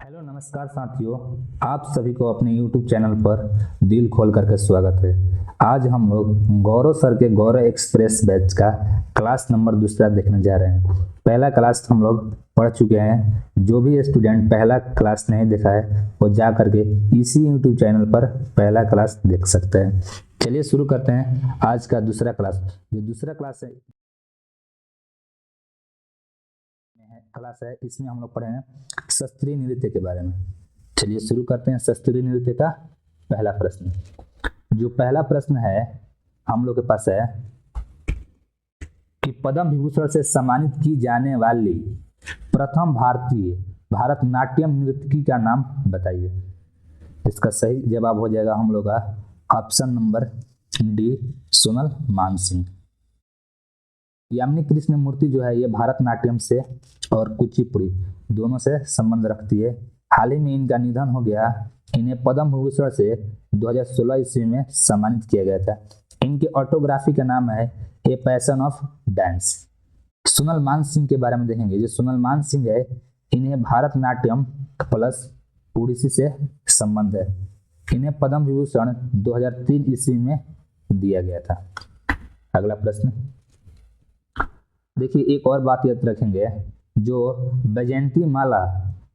Hello नमस्कार साथियों। आप सभी को अपने YouTube चैनल पर दिल खोल करके स्वागत है। आज हम लोग गौरव सर के गौरव एक्सप्रेस बैच का क्लास नंबर दूसरा देखने जा रहे हैं। पहला क्लास हम लोग पढ़ चुके हैं। जो भी स्टूडेंट पहला क्लास नहीं देखा है वो जा करके इसी YouTube चैनल पर पहला क्लास देख सकते हैं। चलिए शुरू करते हैं आज का दूसरा क्लास। जो दूसरा क्लास है इसमें हम लोग पढ़े हैं शास्त्रीय नृत्य के बारे में। चलिए शुरू करते हैं शास्त्रीय नृत्य का पहला प्रश्न। जो पहला प्रश्न है हम लोग के पास है कि पद्म विभूषण से सम्मानित की जाने वाली प्रथम भारतीय भारतनाट्यम नर्तकी का नाम बताइए। इसका सही जवाब हो जाएगा हम लोग का option number D, Sonal Mansingh. Yamini Krishnamurthy जो है ये भारतनाट्यम से और कुचिपुड़ी दोनों से संबंध रखती है। हाल ही में इनका निधन हो गया। इन्हें पद्म भूषण से 2016 ईस्वी में सम्मानित किया गया था। इनके ऑटोग्राफी का नाम है a passion of dance. Sonal Mansingh के बारे में देखेंगे। जो सोनल मानसिंह है इन्हें भारतनाट्यम प्लस ओडिसी से संबंध है। इन्हें पद्म विभूषण 2003 ईस्वी में दिया गया था। अगला प्रश्न देखिए, एक और बात याद रखेंगे। जो बैजयंती माला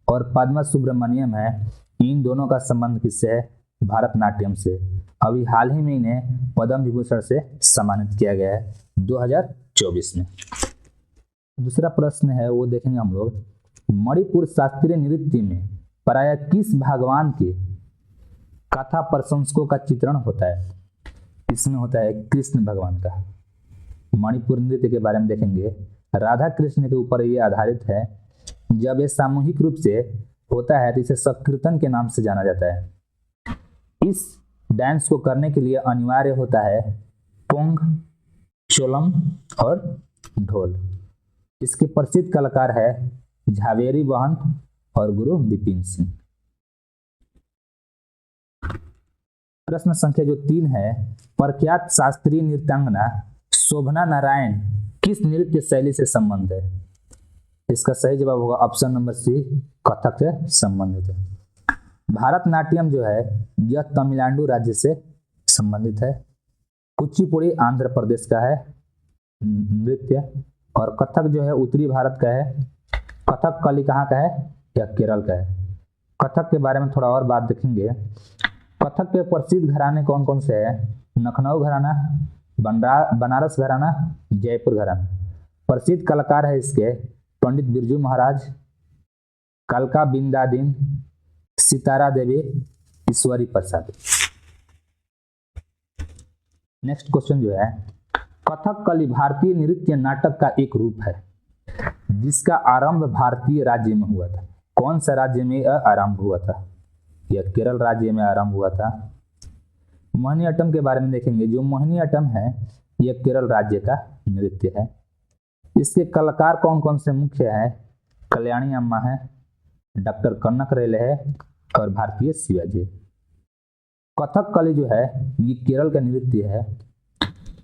और पद्मा सुब्रमण्यम है इन दोनों का संबंध किससे है? भारतनाट्यम से। अभी हाल ही में इन्हें पद्म विभूषण से सम्मानित किया गया है 2024 में। दूसरा प्रश्न है वो देखेंगे हम लोग। मणिपुर शास्त्रीय नृत्य में प्रायः किस भगवान के कथा प्रशंसकों का चित्रण होता है? इसमें होता है कृष्ण भगवान का। मणिपुर नृत्य के बारे में देखेंगे। राधा कृष्ण के ऊपर ये आधारित है। जब ये सामूहिक रूप से होता है तो इसे संकीर्तन के नाम से जाना जाता है। इस डांस को करने के लिए अनिवार्य होता है पोंग, चोलम और ढोल। इसके प्रसिद्ध कलाकार है झावेरी महंत और गुरु बिपिन सिंह। प्रश्न संख्या जो 3 है, प्रख्यात शास्त्रीय नृत्यांगना शोभना नारायण किस नृत्य शैली से संबंध है? इसका सही जवाब होगा ऑप्शन नंबर सी, कथक से संबंधित है। भारतनाट्यम जो है यह तमिलनाडु राज्य से संबंधित है। कुचिपुड़ी आंध्र प्रदेश का है नृत्य और कथक जो है उत्तरी भारत का है। कथकली कहाँ का है? यह केरल का है। कथक के बारे में थोड़ा और बात देखेंगे। कथक के प्रसिद्ध घराने कौन कौन से हैं? लखनऊ घराना, बनारस घराना, जयपुर घराना। प्रसिद्ध कलाकार है इसके पंडित बिरजू महाराज, कलका बिंदादीन, सितारा देवी, ईश्वरी प्रसाद। नेक्स्ट क्वेश्चन जो है, कथकली भारतीय नृत्य नाटक का एक रूप है जिसका आरंभ भारतीय राज्य में हुआ था। कौन सा राज्य में आरंभ हुआ था? यह केरल राज्य में आरंभ हुआ था। मोहिनीअट्टम के बारे में देखेंगे। जो मोहिनीअट्टम है यह केरल राज्य का नृत्य है। इसके कलाकार कौन कौन से मुख्य हैं? कल्याणी अम्मा है, डॉक्टर कनक रेले है और भारतीय शिवाजी। कथकली जो है ये केरल का नृत्य है।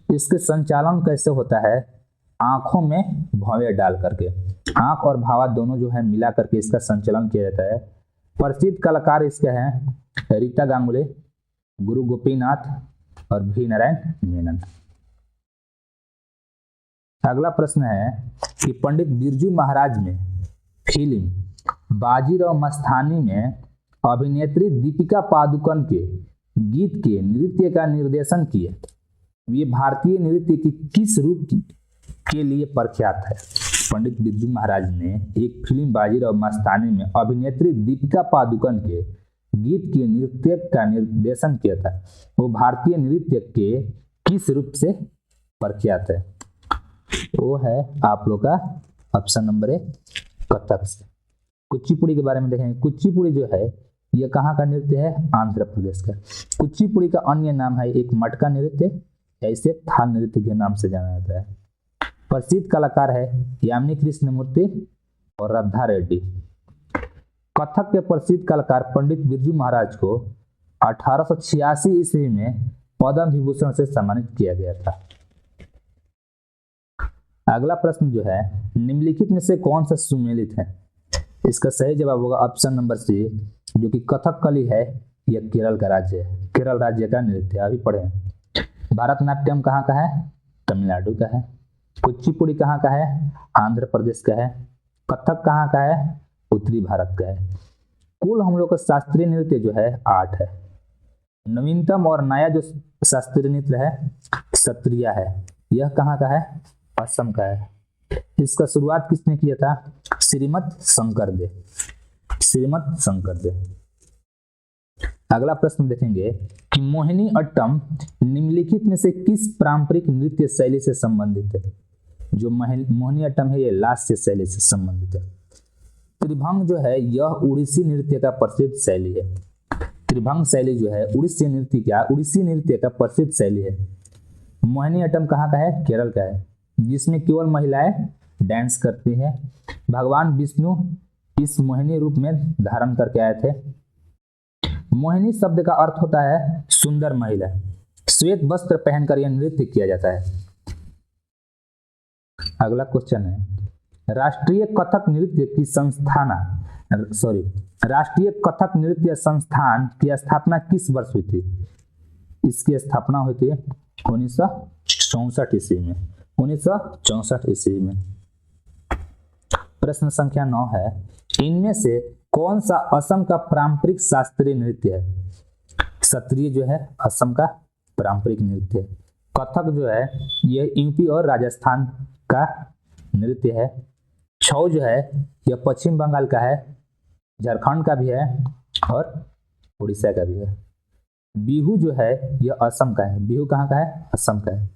इसके संचालन कैसे होता है? आंखों में भौवें डाल करके, आंख और भावा दोनों जो है मिला करके इसका संचालन किया जाता है। प्रसिद्ध कलाकार इसके हैं रीता गांगुली, गुरु गोपीनाथ और भी नारायण मेनन। अगला प्रश्न है कि पंडित बिरजू महाराज ने फिल्म बाजीराव मस्तानी में अभिनेत्री दीपिका पादुकोण के गीत के नृत्य का निर्देशन किया। ये भारतीय नृत्य की किस रूप के लिए प्रख्यात है? पंडित बिरजू महाराज ने एक फिल्म बाजीराव मस्तानी में अभिनेत्री दीपिका पादुकोण के गीत के नृत्य का निर्देशन किया था। वो भारतीय नृत्य के किस रूप से प्रख्यात है? वो है आप लोग का ऑप्शन नंबर ए, कथक से। कुचिपुड़ी के बारे में देखेंगे। कुचिपुड़ी जो है ये कहाँ का नृत्य है? आंध्र प्रदेश का। कुचिपुड़ी का अन्य नाम है एक मटका नृत्य, ऐसे थाल नृत्य के नाम से जाना जाता है। प्रसिद्ध कलाकार है यामिनी कृष्णमूर्ति और राधा रेड्डी। कथक के प्रसिद्ध कलाकार पंडित बिरजू महाराज को 1886 ईस्वी में पद्म विभूषण से सम्मानित किया गया था। अगला प्रश्न जो है, निम्नलिखित में से कौन सा सुमेलित है? इसका सही जवाब होगा ऑप्शन नंबर सी, जो कि कथकली है, यह केरल का राज्य है, केरल राज्य का नृत्य। अभी पढ़े भारतनाट्यम कहाँ का है, तमिलनाडु का है। कुचिपुड़ी कहाँ का है, आंध्र प्रदेश का है। कथक कहाँ का है, उत्तरी भारत का है। कुल हम लोग का शास्त्रीय नृत्य जो है 8 है। नवीनतम और नया जो शास्त्रीय नृत्य है सत्रिया है, यह कहाँ का है, असम का है। इसका शुरुआत किसने किया था, श्रीमत शंकरदेव, श्रीमत शंकरदेव। अगला प्रश्न देखेंगे कि मोहिनी अट्टम निम्नलिखित में से किस पारंपरिक नृत्य शैली से संबंधित है। जो मोहिनी अट्टम है ये लास्य शैली से संबंधित है। त्रिभंग जो है यह उड़ीसी नृत्य का प्रसिद्ध शैली है। त्रिभंग शैली जो है उड़ीसी नृत्य का प्रसिद्ध शैली है। मोहिनी अट्टम कहाँ का है, केरल का है, जिसमें केवल महिलाएं डांस करती हैं। भगवान विष्णु इस मोहिनी रूप में धारण करके आए थे। मोहिनी शब्द का अर्थ होता है सुंदर महिला। श्वेत वस्त्र पहनकर यह नृत्य किया जाता है। अगला क्वेश्चन है राष्ट्रीय कथक नृत्य संस्थान की स्थापना किस वर्ष हुई थी। इसकी स्थापना हुई थी 1964 ईस्वी में, 1964 ईस्वी में। प्रश्न संख्या 9 है इनमें से कौन सा असम का पारंपरिक शास्त्रीय नृत्य है। सत्रिय जो है असम का पारंपरिक नृत्य है। कथक जो है यह यूपी और राजस्थान का नृत्य है। छऊ जो है यह पश्चिम बंगाल का है, झारखंड का भी है और उड़ीसा का भी है। बिहू जो है यह असम का है। बिहू कहाँ का है, असम का है।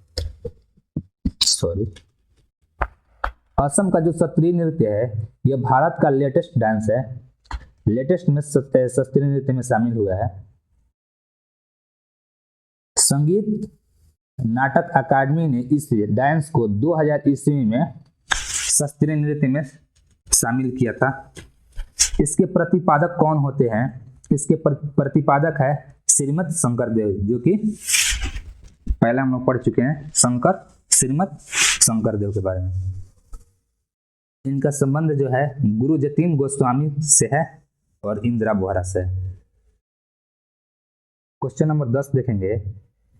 असम का जो शास्त्रीय नृत्य है यह भारत का लेटेस्ट डांस है। लेटेस्ट में शास्त्रीय नृत्य में शामिल हुआ है। संगीत नाटक अकादमी ने इस डांस को 2000 ईस्वी में शास्त्रीय नृत्य में शामिल किया था। इसके प्रतिपादक कौन होते हैं। इसके प्रतिपादक है श्रीमत शंकरदेव, जो कि पहले हम लोग पढ़ चुके हैं श्रीमत शंकरदेव के बारे में। इनका संबंध जो है गुरु जतीन गोस्वामी से है और इंदिरा बोहरा से। क्वेश्चन नंबर 10 देखेंगे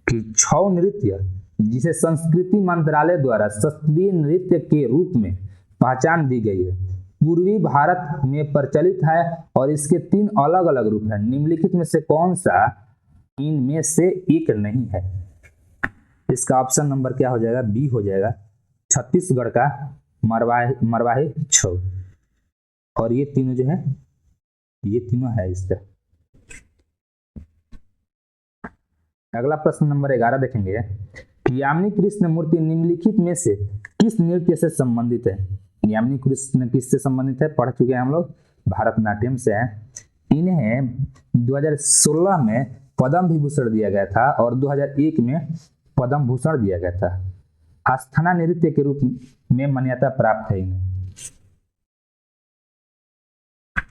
कि छऊ नृत्य जिसे संस्कृति मंत्रालय द्वारा शास्त्रीय नृत्य के रूप में पहचान दी गई है पूर्वी भारत में प्रचलित है और इसके 3 अलग अलग रूप हैं। निम्नलिखित में से कौन सा इनमें से एक नहीं है। इसका ऑप्शन नंबर क्या हो जाएगा, बी हो जाएगा। छत्तीसगढ़ का मरवाही छऊ, और ये तीनों जो है ये तीनों है इसका। अगला प्रश्न नंबर 11 देखेंगे कि यामिनी कृष्ण मूर्ति निम्नलिखित में से किस नृत्य से संबंधित है। यामिनी कृष्ण किससे संबंधित है, पढ़ चुके हैं हम लोग, भारतनाट्यम से है। इन्हें 2016 में पद्म विभूषण दिया गया था और 2001 में पद्म भूषण दिया गया था। आस्थाना नृत्य के रूप में मान्यता प्राप्त है इन्हें।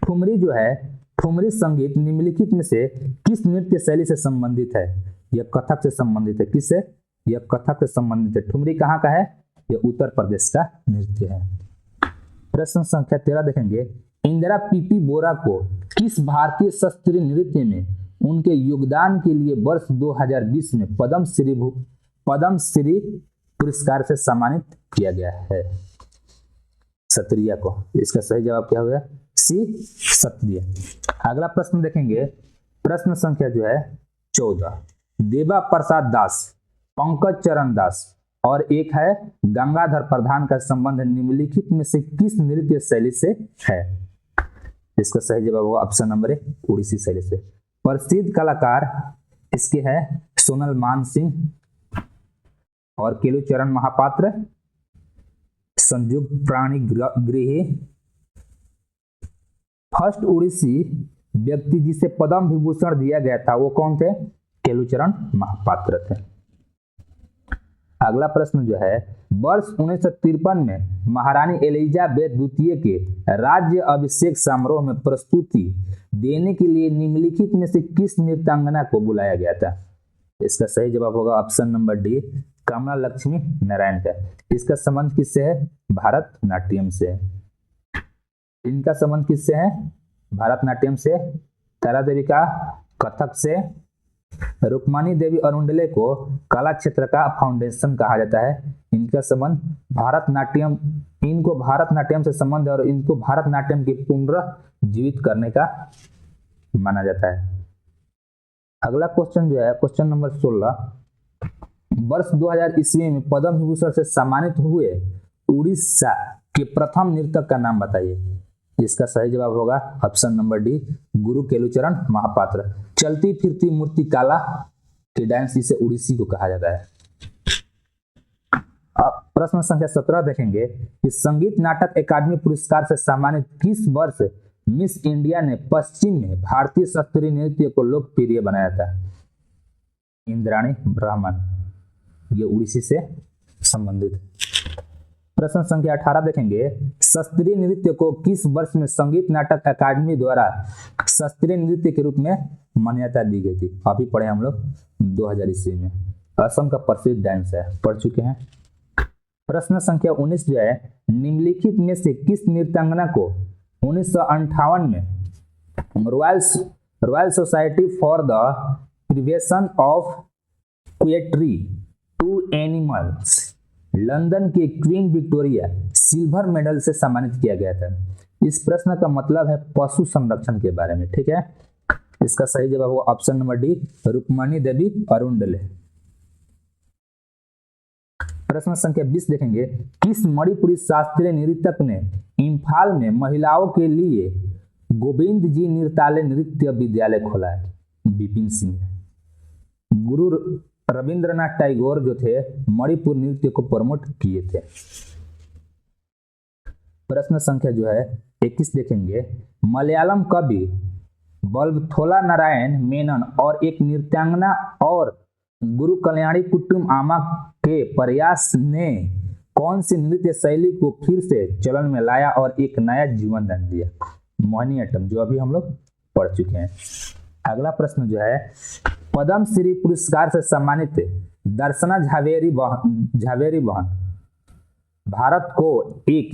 ठुमरी जो है, ठुमरी संगीत निम्नलिखित में से किस नृत्य शैली से संबंधित है। यह कथक से संबंधित है। किससे, यह कथक से संबंधित है। ठुमरी कहाँ का है, यह उत्तर प्रदेश का नृत्य है। प्रश्न संख्या 13 देखेंगे इंदिरा पीपी बोरा को किस भारतीय शास्त्रीय नृत्य में उनके योगदान के लिए वर्ष 2020 में पद्मश्री पुरस्कार से सम्मानित किया गया है। सत्रिया को। इसका सही जवाब क्या होगा, सी सत्रिया। अगला प्रश्न देखेंगे, प्रश्न संख्या जो है 14। देवा प्रसाद दास, पंकज चरण दास और एक है गंगाधर प्रधान का संबंध निम्नलिखित में से किस नृत्य शैली से है। इसका सही जवाब होगा ऑप्शन नंबर 1, उड़ीसी शैली से। प्रसिद्ध कलाकार इसके है सोनल मान सिंह और केलुचरण महापात्र, संयुक्त प्राणी गृही। फर्स्ट उड़ीसी व्यक्ति जिसे पद्म विभूषण दिया गया था वो कौन थे, केलुचरण महापात्र थे। अगला प्रश्न जो है वर्ष 1953 में महारानी एलिजाबेथ द्वितीय के राज्य अभिषेक समारोह में प्रस्तुति देने के लिए निम्नलिखित में से किस नृत्यांगना को बुलाया गया था। इसका सही जवाब होगा ऑप्शन नंबर डी, कमला लक्ष्मी नारायण का। इसका संबंध किससे है, भारतनाट्यम से। इनका संबंध किससे है? भारतनाट्यम से। तारा देवी का कथक से। रुक्मानी देवी अरुंडले को कला क्षेत्र का फाउंडेशन कहा जाता है। इनका संबंध भारतनाट्यम, इनको भारतनाट्यम से संबंध है और इनको भारतनाट्यम की पुनर्जीवित करने का माना जाता है। अगला क्वेश्चन जो है क्वेश्चन नंबर 16, वर्ष 2000 ईस्वी में पद्म विभूषण से सम्मानित हुए उड़ीसा के प्रथम नर्तक का नाम बताइए। इसका सही जवाब होगा ऑप्शन नंबर डी, गुरु केलुचरण महापात्र। चलती फिरती मूर्तिकाला के डांस जिसे उड़ीसी को कहा जाता है। अब प्रश्न संख्या 17 देखेंगे कि संगीत नाटक अकादमी पुरस्कार से सम्मानित किस वर्ष मिस इंडिया ने पश्चिम में भारतीय शास्त्रीय नृत्य को लोकप्रिय बनाया था? इंद्राणी ब्राह्मण, ये उड़ीसी से संबंधित। प्रश्न संख्या 18 देखेंगे, शास्त्रीय नृत्य को किस वर्ष में संगीत नाटक अकादमी द्वारा शास्त्रीय नृत्य के रूप में मान्यता दी गई थी? अभी पढ़े हम लोग 2000 ईस्वी में। असम का प्रसिद्ध डांस है, पढ़ चुके हैं। प्रश्न संख्या 19 जो है, निम्नलिखित में से किस नृत्यांगना को 1958 में Royal Society for the Prevention of Cruelty to Animals London के क्वीन विक्टोरिया सिल्वर मेडल से सम्मानित किया गया था? इस प्रश्न का मतलब है पशु संरक्षण के बारे में, ठीक है। इसका सही जवाब होगा ऑप्शन नंबर डी, रुक्मानी देवी अरुंडले। प्रश्न संख्या 20 देखेंगे, किस मणिपुरी शास्त्रीय नृतक ने इम्फाल में महिलाओं के लिए गोविंद जी नृत्यालय नृत्य विद्यालय खोला है? बिपिन सिंह। गुरु रविंद्रनाथ टैगोर जो थे मणिपुर नृत्य को प्रमोट किए थे। प्रश्न संख्या जो है 21 देखेंगे, मलयालम कवि बल्बथोला नारायण मेनन और एक नृत्यांगना और गुरु कल्याणी कुट्टुम आमा के प्रयास ने कौन सी नृत्य शैली को फिर से चलन में लाया और एक नया जीवन दान दिया? मोहिनीअट्टम, जो अभी हम लोग पढ़ चुके हैं। अगला प्रश्न जो है, पद्म श्री पुरस्कार से सम्मानित दर्शना झावेरी बहन भारत को एक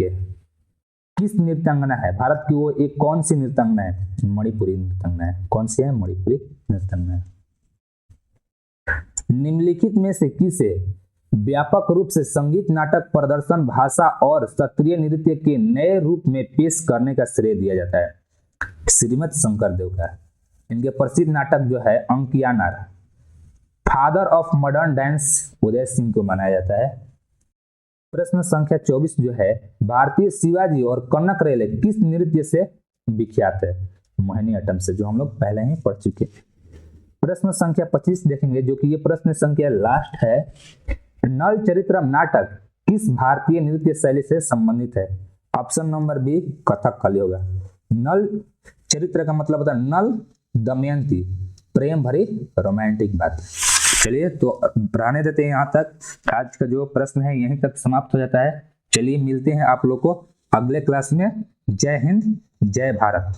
किस नृत्यांगना है? भारत की वो एक कौन सी नृत्यांगना है? मणिपुरी नृत्यांगना है। कौन सी है? मणिपुरी नृत्यांगना है। निम्नलिखित में से किसे व्यापक रूप से संगीत नाटक प्रदर्शन भाषा और शास्त्रीय नृत्य के नए रूप में पेश करने का श्रेय दिया जाता है? श्रीमद शंकरदेव का। इनके प्रसिद्ध नाटक जो है अंकियानार। Father of modern dance Uday Singh को माना जाता है। प्रश्न संख्या 24 जो है, भारतीय शिवाजी और कनक रेले किस नृत्य से विख्यात है? मोहिनीअट्टम से, जो हम लोग पहले ही पढ़ चुके हैं। प्रश्न संख्या 25 देखेंगे, जो कि ये प्रश्न संख्या लास्ट है। नल चरित्रम नाटक किस भारतीय नृत्य शैली से संबंधित है? ऑप्शन नंबर बी, कथकली होगा। नल चरित्र का मतलब होता है नल दमयंती, प्रेम भरी रोमांटिक बात। चलिए तो रहने देते हैं यहाँ तक। आज का जो प्रश्न है यहीं तक समाप्त हो जाता है। चलिए मिलते हैं आप लोग को अगले क्लास में। जय हिंद, जय भारत।